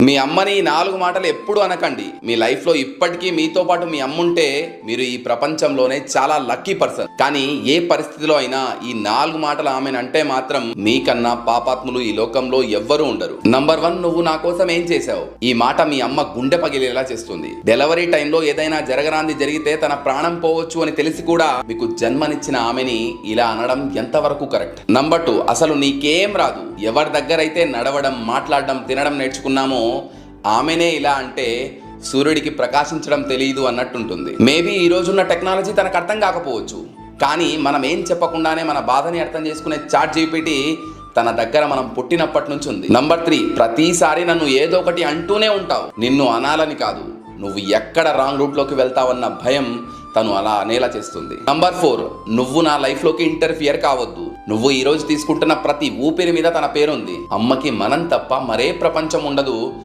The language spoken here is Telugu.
మీ అమ్మని ఈ 4 మాటలు ఎప్పుడు అనకండి. మీ లైఫ్లో ఇప్పటికీ మీతో పాటు మీ అమ్ముంటే మీరు ఈ ప్రపంచంలోనే చాలా లక్కీ పర్సన్. కానీ ఏ పరిస్థితిలో అయినా ఈ 4 మాటలు ఆమెనంటే మాత్రం మీకన్నా పాపాత్ములు ఈ లోకంలో ఎవ్వరూ ఉండరు. నంబర్ 1, నువ్వు నా కోసం ఏం చేశావు. ఈ మాట మీ అమ్మ గుండె పగిలేలా చేస్తుంది. డెలివరీ టైంలో ఏదైనా జరగరాంది జరిగితే తన ప్రాణం పోవచ్చు అని తెలిసి కూడా మీకు జన్మనిచ్చిన ఆమెని ఇలా అనడం ఎంతవరకు కరెక్ట్. నంబర్ 2, అసలు నీకేం రాదు. ఎవరి దగ్గర అయితే నడవడం, మాట్లాడడం, తినడం నేర్చుకున్నామో ఆమెనే ఇలా అంటే సూర్యుడికి ప్రకాశించడం తెలియదు అన్నట్టుంటుంది. మేబీ ఈ రోజున్న టెక్నాలజీ తనకు అర్థం కాకపోవచ్చు, కానీ మనం ఏం చెప్పకుండానే మన బాధని అర్థం చేసుకునే ChatGPT తన దగ్గర మనం పుట్టినప్పటి నుంచి ఉంది. నంబర్ 3, ప్రతిసారి నన్ను ఏదో ఒకటి అంటూనే ఉంటావు. నిన్ను అనాలని కాదు, నువ్వు ఎక్కడ రాంగ్ రూట్లోకి వెళ్తావన్న భయం తను అలా అనేలా చేస్తుంది. నంబర్ 4, నువ్వు నా లైఫ్లోకి ఇంటర్ఫియర్ కావద్దు. నువ్వు ఈ రోజు తీసుకుంటున్న ప్రతి ఊపిరి మీద తన పేరుంది. అమ్మకి మనం తప్ప మరే ప్రపంచం ఉండదు.